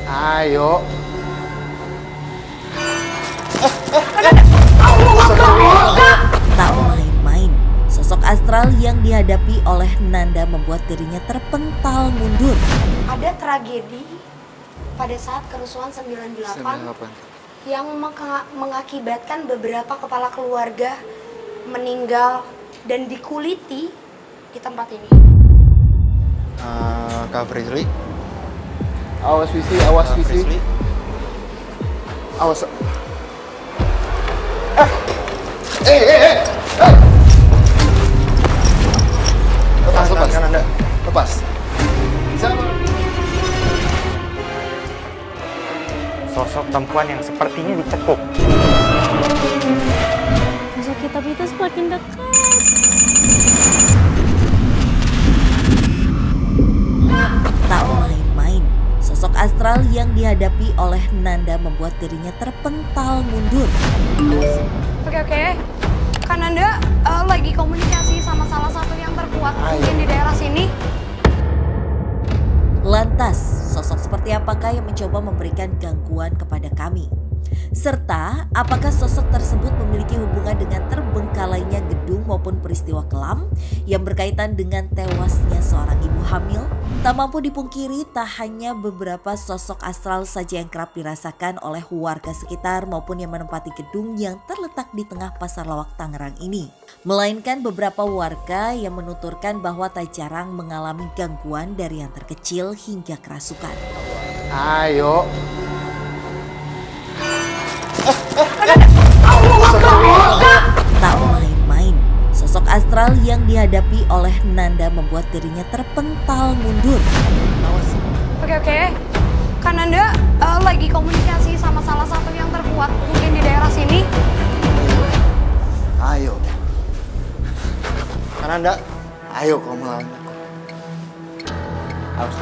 Ayo. Tak main-main, sosok astral yang dihadapi oleh Nanda membuat dirinya terpental mundur. Ada tragedi pada saat kerusuhan 98 yang mengakibatkan beberapa kepala keluarga meninggal dan dikuliti di tempat ini. Kak Frisly. Awas Visi, awas Visi. Awas. Lepas. Kan Anda. Lepas. Bisa. Sosok perempuan yang sepertinya dicekuk. Sosok kitab itu semakin dekat. Tak main-main, sosok astral yang dihadapi oleh Nanda membuat dirinya terpental mundur. Oke. Kan Anda lagi komunikasi sama salah satu yang terkuat mungkin di daerah sini. Lantas, sosok seperti apakah yang mencoba memberikan gangguan kepada kami? Serta, apakah sosok tersebut memiliki hubungan dengan terbengkalainya gedung maupun peristiwa kelam yang berkaitan dengan tewasnya seorang ibu hamil? Tak mampu dipungkiri, tak hanya beberapa sosok astral saja yang kerap dirasakan oleh warga sekitar maupun yang menempati gedung yang terletak di tengah Pasar Lawak Tangerang ini. Melainkan beberapa warga yang menuturkan bahwa tak jarang mengalami gangguan dari yang terkecil hingga kerasukan. Ayo. Tak main-main, sosok astral yang dihadapi oleh Nanda membuat dirinya terpental mundur. Oke. Kan Anda lagi komunikasi sama salah satu yang terkuat mungkin di daerah sini. Ayo. Kan Anda. Ayo kau melawan aku. Harus.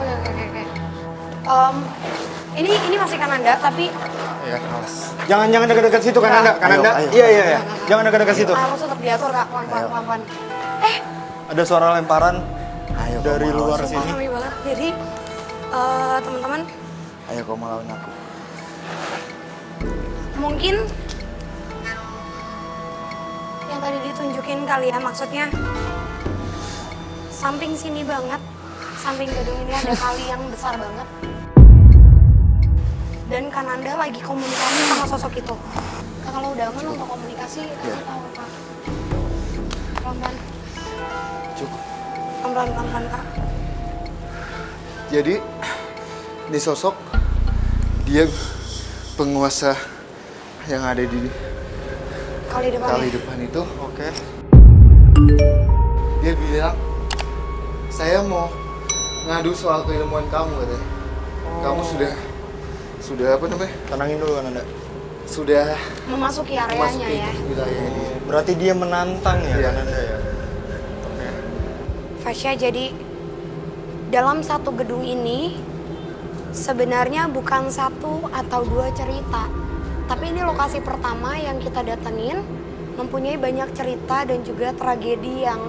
Oke. Ini masih kan Anda, tapi Ya, awas. Jangan dekat-dekat situ kan Anda. Kan Ayo, Anda. ayo. Iya. Jangan dekat-dekat situ. harus tetap diatur Kak, pelan-pelan. Ada suara lemparan Ayo kau dari melawan luar aku. sini. Pahami banget. Jadi teman-teman Ayo kau melawan aku. mungkin yang tadi ditunjukin kali ya, maksudnya samping sini banget, samping gedung ini ada kali yang besar banget. Dan kan Anda lagi komunikasi sama sosok itu. Kak, kalau udah aman untuk komunikasi, kasih tahu Kak. Pelan-pelan. Cukup. Pelan-pelan Kak. Jadi, ini sosok dia penguasa yang ada di Kali depan kali ya. depan itu. Oke. Dia bilang, saya mau ngadu soal keilmuan kamu katanya. Kamu sudah apa namanya? Tenangin dulu kan Anda. Sudah Memasuki areanya memasuki ya. wilayah ini. Berarti dia menantang ya Iya. kan Anda ya. Fasya, jadi dalam satu gedung ini sebenarnya bukan satu atau dua cerita. Tapi ini lokasi pertama yang kita datengin mempunyai banyak cerita dan juga tragedi yang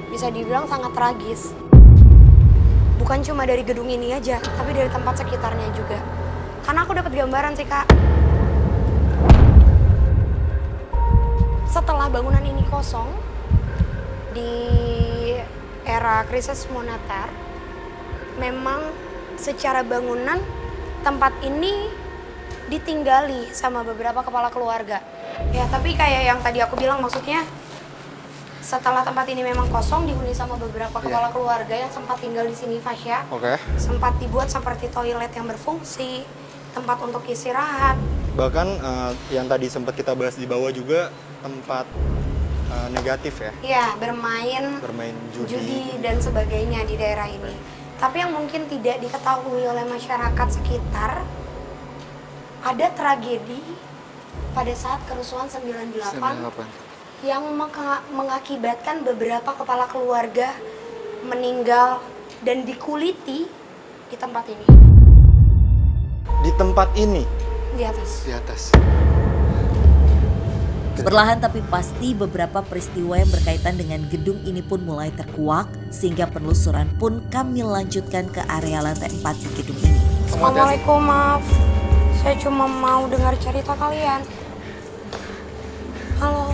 bisa dibilang sangat tragis. Bukan cuma dari gedung ini aja, tapi dari tempat sekitarnya juga. Karena aku dapat gambaran sih Kak. Setelah bangunan ini kosong, di era krisis moneter, memang secara bangunan tempat ini ditinggali sama beberapa kepala keluarga. Ya, tapi kayak yang tadi aku bilang, maksudnya setelah tempat ini memang kosong dihuni sama beberapa kepala keluarga yang sempat tinggal di sini, Fasya. Oke. Sempat dibuat seperti toilet yang berfungsi, tempat untuk istirahat. Bahkan yang tadi sempat kita bahas di bawah juga tempat negatif ya. Ya, bermain judi. dan sebagainya di daerah ini. Tapi yang mungkin tidak diketahui oleh masyarakat sekitar, ada tragedi pada saat kerusuhan 98 yang mengakibatkan beberapa kepala keluarga meninggal dan dikuliti di tempat ini. Di tempat ini. Di atas. Di atas. Perlahan tapi pasti beberapa peristiwa yang berkaitan dengan gedung ini pun mulai terkuak sehingga penelusuran pun kami lanjutkan ke area lantai 4 di gedung ini. Assalamualaikum, maaf. Saya cuma mau dengar cerita kalian. Halo.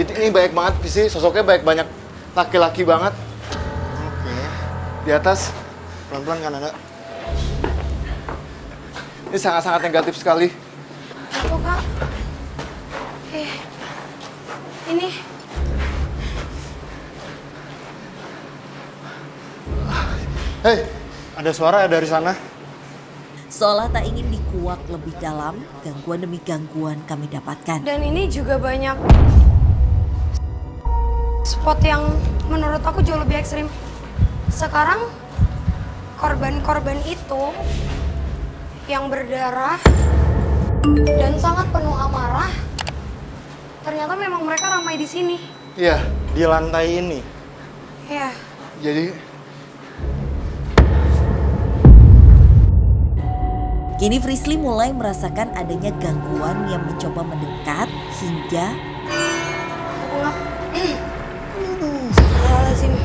Ini banyak banget sih, sosoknya banyak laki-laki banget. Oke. Di atas. Pelan-pelan kan Anda? Ini sangat-sangat negatif sekali. Itu Kak. Ini. Hei, Ada suara dari sana? Seolah tak ingin dikuak lebih dalam, gangguan demi gangguan kami dapatkan. Dan ini juga banyak spot yang menurut aku jauh lebih ekstrim. Sekarang korban-korban itu yang berdarah dan sangat penuh amarah. Ternyata memang mereka ramai di sini. iya. Di lantai ini. Ya, Jadi Kini Frisly mulai merasakan adanya gangguan yang mencoba mendekat hingga enggak. Astagfirullahaladzim.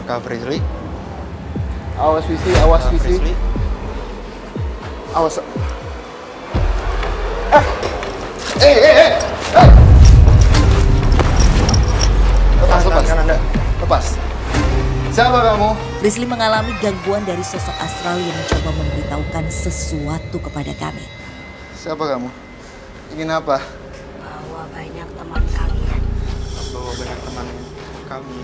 Kak Frisly. awas visi, awas Kak visi. Frisly. Awas. Eh. Lepas. Kan Anda? Lepas. Siapa kamu? Frisly mengalami gangguan dari sosok astral yang mencoba memberitahukan sesuatu kepada kami. Siapa kamu? Ingin apa? Bawa banyak teman kalian. Bawa banyak teman kami.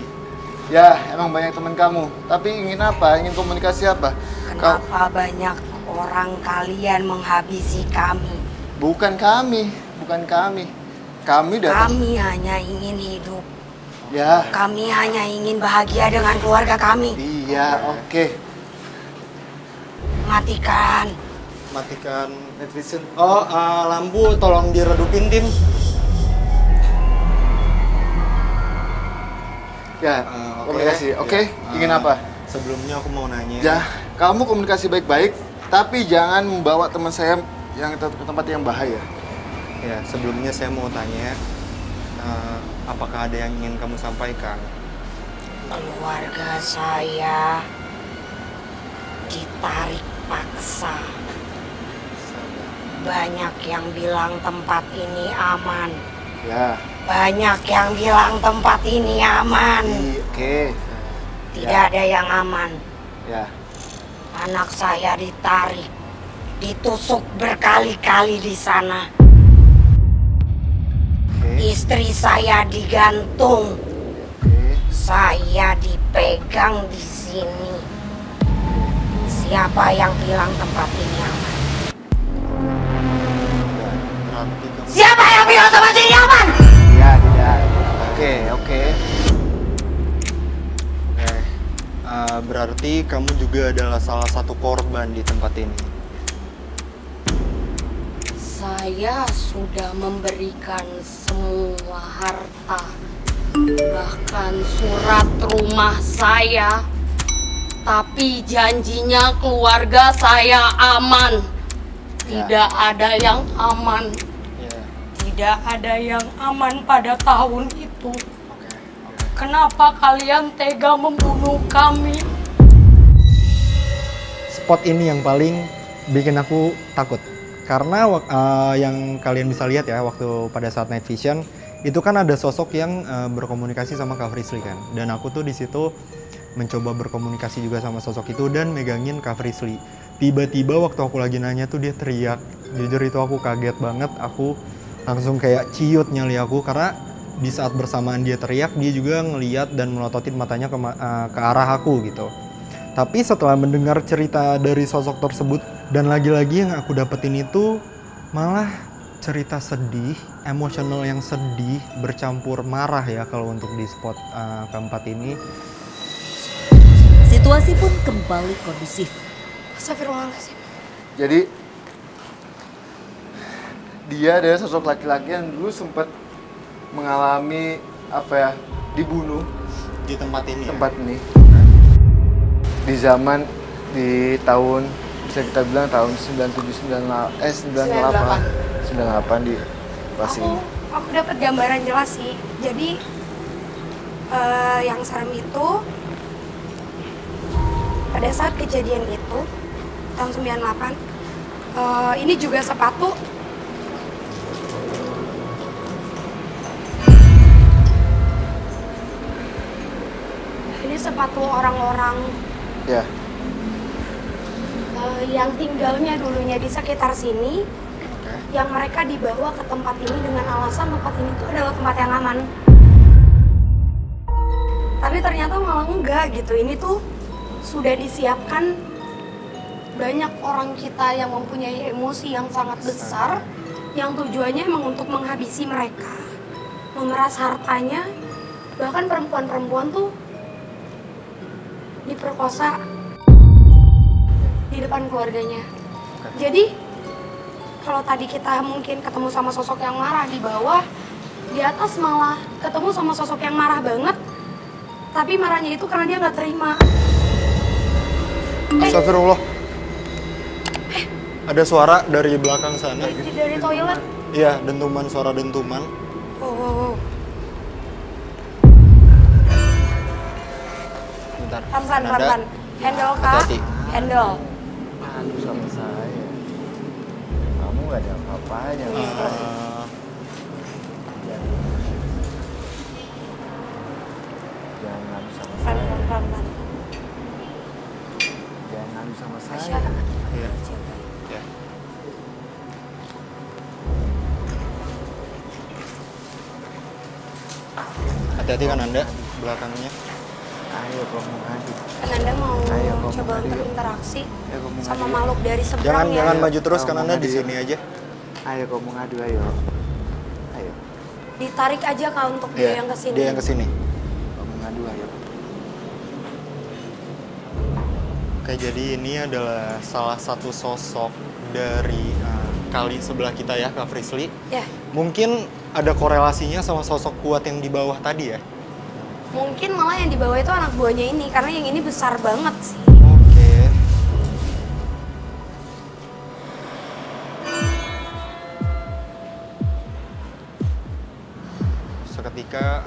Ya, emang banyak teman kamu. Tapi ingin apa? Ingin komunikasi apa? Kenapa banyak orang kalian menghabisi kami? Bukan kami. Kami datang. Kami hanya ingin hidup. Ya. Kami hanya ingin bahagia dengan keluarga kami. Iya, oke. Matikan. Matikan. Night vision. Oh, lampu tolong diredupin tim. Ya, komunikasi. Oke, ingin apa? Sebelumnya aku mau nanya. Ya, kamu komunikasi baik-baik, tapi jangan membawa teman saya yang ke tempat yang bahaya. Ya, sebelumnya saya mau tanya, apakah ada yang ingin kamu sampaikan? Keluarga saya ditarik paksa. Banyak yang bilang tempat ini aman. Ya. Banyak yang bilang tempat ini aman. Oke. Tidak ada yang aman. Ya. Anak saya ditarik, ditusuk berkali-kali di sana. Istri saya digantung. Saya dipegang di sini. Siapa yang bilang tempat ini aman? Berarti kamu... Siapa yang bilang tempat ini aman? Ya, tidak. Oke. Oke. Berarti kamu juga adalah salah satu korban di tempat ini. Saya sudah memberikan semua harta, bahkan surat rumah saya. Tapi janjinya keluarga saya aman. Tidak ada yang aman. Ya. Tidak ada yang aman pada tahun itu. Kenapa kalian tega membunuh kami? Spot ini yang paling bikin aku takut. Karena yang kalian bisa lihat ya waktu pada saat night vision itu kan ada sosok yang berkomunikasi sama Kak Frisly kan. Dan aku tuh di situ mencoba berkomunikasi juga sama sosok itu dan megangin Kak Frisly. Tiba-tiba waktu aku lagi nanya tuh dia teriak. Jujur itu aku kaget banget. Aku langsung kayak ciut nyali aku karena di saat bersamaan dia teriak dia juga ngeliat dan melototin matanya ke arah aku gitu. Tapi setelah mendengar cerita dari sosok tersebut dan lagi-lagi yang aku dapetin itu malah cerita sedih, emosional yang sedih bercampur marah ya kalau untuk di spot keempat ini. Situasi pun kembali kondusif. Astagfirullahaladzim. Jadi dia adalah sosok laki-laki yang dulu sempat mengalami dibunuh Di tempat ini. ini. Di zaman di tahun bisa kita bilang tahun 98 di lokasi ini. Aku dapat gambaran jelas sih. Jadi Yang serem itu pada saat kejadian itu tahun 98, ini juga sepatu. Ini sepatu orang-orang Ya. yang tinggalnya dulunya di sekitar sini, Oke. yang mereka dibawa ke tempat ini dengan alasan tempat ini tuh adalah tempat yang aman. Tapi ternyata malah enggak gitu. Ini tuh sudah disiapkan banyak orang kita yang mempunyai emosi yang sangat besar, yang tujuannya emang untuk menghabisi mereka, memeras hartanya, bahkan perempuan-perempuan tuh diperkosa di depan keluarganya. Jadi kalau tadi kita mungkin ketemu sama sosok yang marah di bawah, di atas malah ketemu sama sosok yang marah banget, tapi marahnya itu karena dia nggak terima. Astagfirullah. Ada suara dari belakang sana. Dari toilet. Iya, dentuman, suara dentuman. Oh. Bentar. Pelan-pelan, Nanda, pelan-pelan. Handle, Kak. hati-hati. Handle. Aduh sama saya. Kamu gak ada apa-apanya. Jangan ngadu sama saya. Pelan-pelan, pelan-pelan. Jangan ngadu sama Tasya. saya. Iya. Ya. Hati-hati kan Anda belakangnya. Ayo kamu ngadu. Kan Anda mau Ayo, kamu coba ngadu untuk yuk. interaksi Ayo kamu sama ngadu yuk. makhluk dari seberang ya. Jangan maju terus kan Kamu Anda di ngadu yuk. sini aja. Ayo kamu ngadu ayo. Ayo. Ditarik aja Kak untuk dia yang kesini. Dia yang kesini. Kamu ngadu ayo. Oke, jadi ini adalah salah satu sosok dari kali sebelah kita ya, Kak Frisly. Ya, Mungkin ada korelasinya sama sosok kuat yang di bawah tadi ya? mungkin malah yang di bawah itu anak buahnya ini, karena yang ini besar banget sih. Oke. Seketika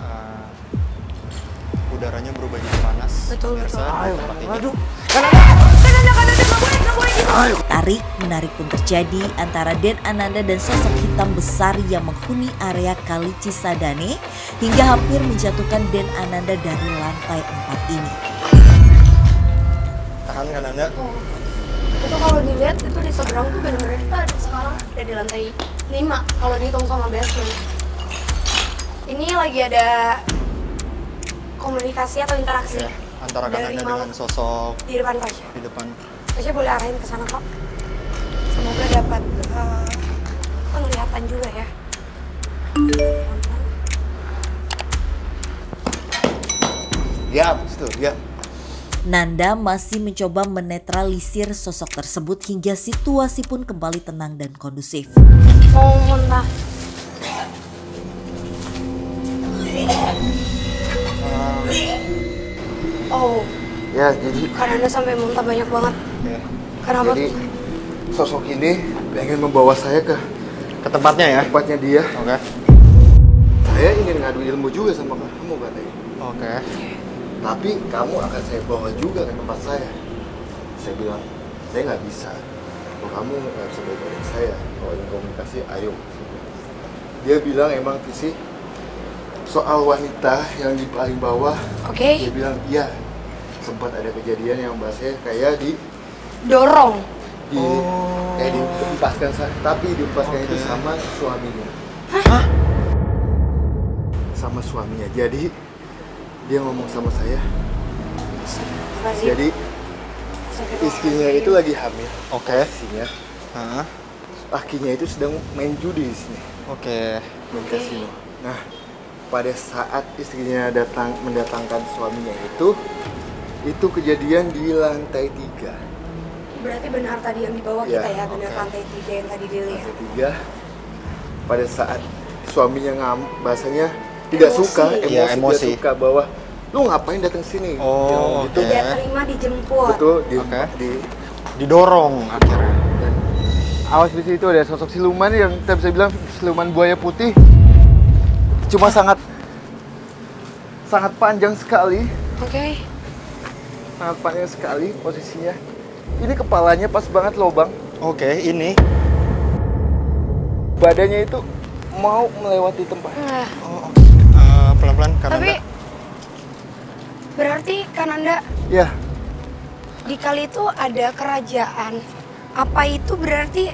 udaranya berubah jadi panas. Betul, Pemirsa, betul. di tempat ini. Aduh. Tarik menarik pun terjadi antara Den Ananda dan sosok hitam besar yang menghuni area Kali Cisadane hingga hampir menjatuhkan Den Ananda dari lantai 4 ini. Tahan kan Anda? Itu kalau dilihat itu di seberang tuh bener-bener kita sekarang ada di lantai 5 kalau dihitung sama basement. Ini lagi ada komunikasi atau interaksi Ya, antara kan dari Anda makhluk dengan sosok di depan Tasya. di depan. Tasya boleh arahin ke sana kok. Semoga dapat penglihatan juga ya. Diam, situ, diam. Nanda masih mencoba menetralisir sosok tersebut hingga situasi pun kembali tenang dan kondusif. Mau muntah. Oh, Ya, jadi karena Anda sampai muntah banyak banget. Ya. Kenapa? jadi sosok ini pengen membawa saya ke Ke tempatnya ya? tempatnya dia. Oke. Saya ingin ngadu ilmu juga sama kamu katanya. Oke. Tapi kamu akan saya bawa juga ke tempat saya. Saya bilang, saya nggak bisa. Kalau kamu nggak bisa bawa dari saya, kalau ingin komunikasi, ayo. Dia bilang emang sih soal wanita yang di paling bawah. Oke. Dia bilang iya. Sempat ada kejadian yang bahasanya kayak Dorong. kayak diempaskan, tapi diempaskan itu sama suaminya. Sama suaminya. Jadi dia ngomong sama saya. Jadi istrinya itu lagi hamil. Oke. Istrinya, Hah? lakinya itu sedang main judi di sini, Oke. main kasino. Nah, pada saat istrinya mendatangkan suaminya itu kejadian di lantai 3. Berarti benar tadi yang di bawah Ya, kita ya, benar oke. lantai 3 yang tadi dilihat. Lantai 3. Pada saat suaminya bahasanya tidak Emosi. suka, Iya, emosi. tidak suka bahwa lu ngapain datang sini? Oh, Bilang gitu. oke. Tidak terima dijemput. Betul, Oke. Didorong akhirnya. Awas di situ ada sosok siluman yang kita bisa bilang siluman buaya putih. Cuma sangat sangat panjang sekali. Oke. Sangat panjang sekali posisinya. Ini kepalanya pas banget loh Bang. Oke, ini. Badannya itu mau melewati tempat. Nah, Oh, pelan-pelan karena tapi berarti Kananda Ya, di kali itu ada kerajaan. Apa itu berarti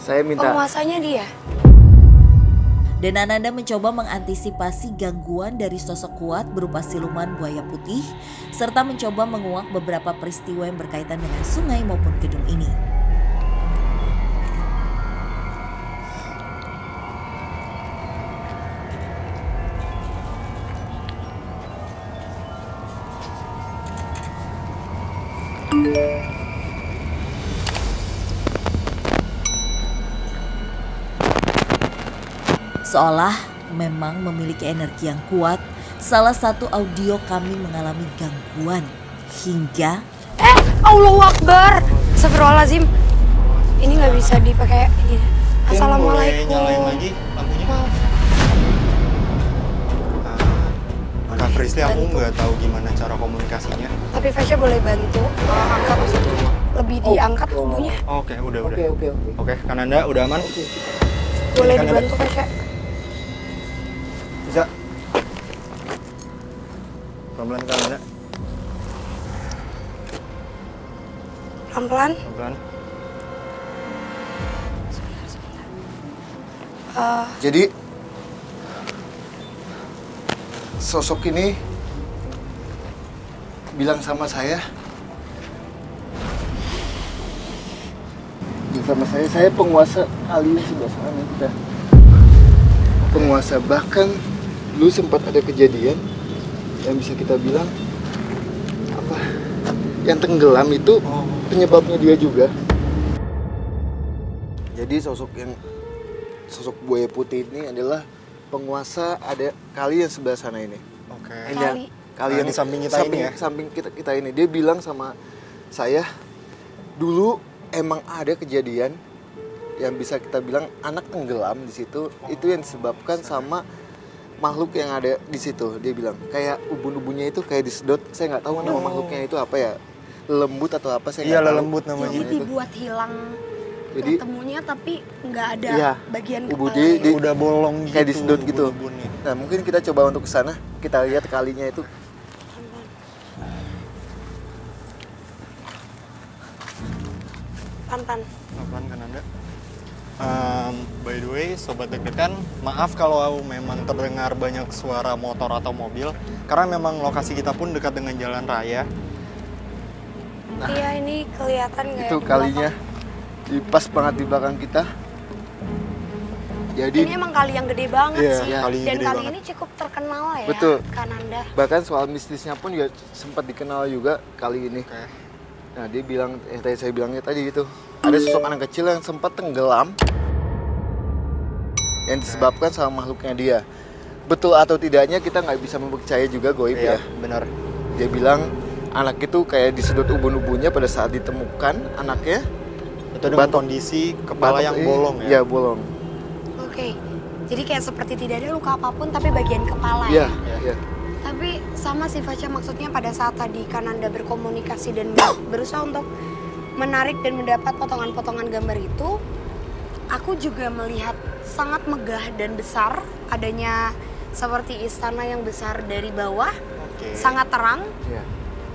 saya minta. penguasanya dia? Dan Ananda mencoba mengantisipasi gangguan dari sosok kuat berupa siluman buaya putih, serta mencoba menguak beberapa peristiwa yang berkaitan dengan sungai maupun gedung ini. Seolah memang memiliki energi yang kuat, salah satu audio kami mengalami gangguan hingga Allahu Akbar. Astagfirullahaladzim. Ini nggak bisa dipakai ini. Boleh Assalamualaikum. nyalain lagi lampunya. Maaf. Kak Frisly, aku Bantu. nggak tahu gimana cara komunikasinya. Tapi Fasya boleh bantu angkat lebih diangkat tubuhnya. Oke, udah. Oke. Oke, Kananda udah aman? Boleh Kan ada- dibantu Fasya. Bisa. Pelan-pelan Kananda, Pelan-pelan. pelan-pelan. Jadi sosok ini bilang sama saya penguasa kalian sebelah sana udah penguasa, bahkan dulu sempat ada kejadian yang bisa kita bilang apa yang tenggelam itu penyebabnya dia juga. Jadi sosok buaya putih ini adalah penguasa ada kali yang sebelah sana ini. Oke. Ini yang kali Nah, yang di samping kita ini ya? samping kita ini. Dia bilang sama saya, dulu emang ada kejadian yang bisa kita bilang anak tenggelam di situ. Itu yang disebabkan sama makhluk yang ada di situ. Dia bilang kayak ubun-ubunnya itu kayak disedot. Saya nggak tahu nama makhluknya itu apa ya, lembut atau apa saya Iya, nggak tahu. lembut namanya. Jadi itu. dibuat hilang Jadi ketemunya tapi nggak ada Iya. bagian Ubu kepala. dia Udah bolong gitu. kayak disedot gitu. ubun-ubunnya. Nah mungkin kita coba untuk ke sana, kita lihat kalinya itu. Pelan-pelan. Pelan-pelan Kananda. By the way, sobat deg-degan, maaf kalau memang terdengar banyak suara motor atau mobil, karena memang lokasi kita pun dekat dengan jalan raya. Iya, ini kelihatan nggak ya Itu di kalinya belakang? di pas banget di belakang kita. Jadi Ini emang kali yang gede banget Iya, sih. kali Dan gede kali banget. ini cukup terkenal ya, Betul. Kananda. bahkan soal mistisnya pun juga sempat dikenal juga kali ini. Oke. Nah dia bilang, tadi saya bilangnya tadi gitu, ada sosok anak kecil yang sempat tenggelam yang disebabkan sama makhluknya dia. Betul atau tidaknya kita nggak bisa mempercaya juga goib Iya, ya. benar. Dia bilang anak itu kayak disedot ubun-ubunnya pada saat ditemukan anaknya. Itu dengan Batok. kondisi kepala yang Batok ini- bolong ya. Iya bolong. Oke. Jadi kayak seperti tidak ada luka apapun tapi bagian kepala Iya, ya. iya. Tapi sama sih Fasya, maksudnya pada saat tadi Kananda berkomunikasi dan berusaha untuk menarik dan mendapat potongan-potongan gambar itu, aku juga melihat sangat megah dan besar, adanya seperti istana yang besar dari bawah, Oke. sangat terang. Iya.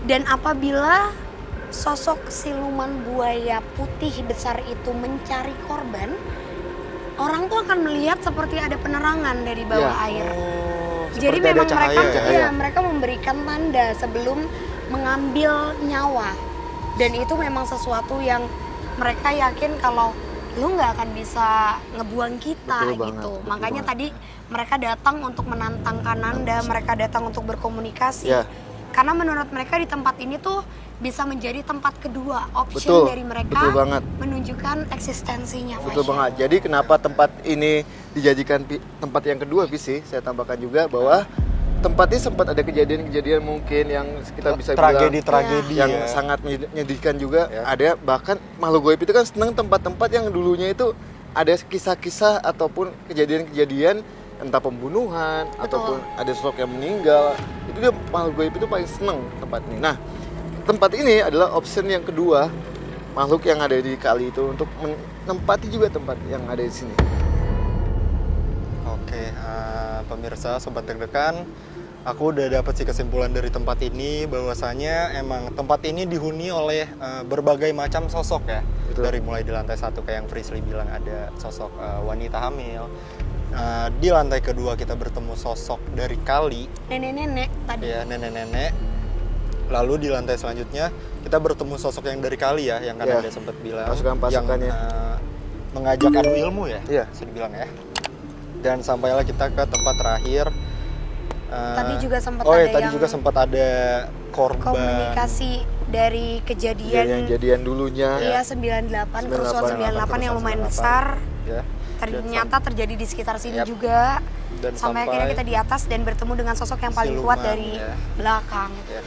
Dan apabila sosok siluman buaya putih besar itu mencari korban, orang tuh akan melihat seperti ada penerangan dari bawah Iya. air. Oh, Jadi seperti ada memang mereka, cahaya. ya, mereka memberikan tanda sebelum mengambil nyawa. Dan itu memang sesuatu yang mereka yakin kalau lu nggak akan bisa ngebuang kita Betul banget, gitu. betul Makanya banget. tadi mereka datang untuk menantang Kananda, mereka datang untuk berkomunikasi. Ya. Karena menurut mereka di tempat ini tuh bisa menjadi tempat kedua, option Betul, dari mereka betul banget. menunjukkan eksistensinya. Betul Fasya. banget. Jadi kenapa tempat ini dijadikan tempat yang kedua, Visi? Saya tambahkan juga bahwa tempat ini sempat ada kejadian-kejadian mungkin yang kita bisa bilang Tragedi-tragedi yang ya. sangat menyedihkan juga. Ya. Ada bahkan makhluk goib itu kan senang tempat-tempat yang dulunya itu ada kisah-kisah ataupun kejadian-kejadian yang entah pembunuhan ataupun ada sosok yang meninggal, itu dia makhluk gaib itu paling seneng tempat ini. Nah, tempat ini adalah option yang kedua makhluk yang ada di kali itu untuk menempati juga tempat yang ada di sini. Oke, pemirsa sobat deg-degan, aku udah dapat sih kesimpulan dari tempat ini bahwasanya emang tempat ini dihuni oleh berbagai macam sosok ya. Betul. Dari mulai di lantai 1 kayak yang Frisly bilang ada sosok wanita hamil. Di lantai kedua kita bertemu sosok dari kali. Nenek-nenek tadi. Ya, nenek-nenek. Lalu di lantai selanjutnya kita bertemu sosok yang dari kali ya, yang kan Ya, ada sempat bilang pasukan-pasukannya. yang mengajak adu ilmu ya, Iya. bisa dibilang ya. Dan sampailah kita ke tempat terakhir. Tadi juga sempat oh ada ya, tadi yang juga sempat ada korban. komunikasi dari kejadian Kejadian dulunya. Iya 98, kerusuhan 98 yang lumayan 98. besar. Ya. Ternyata terjadi di sekitar sini Yap. juga. Dan Sampai akhirnya kita di atas dan bertemu dengan sosok yang paling kuat siluman, dari ya. belakang. Ya.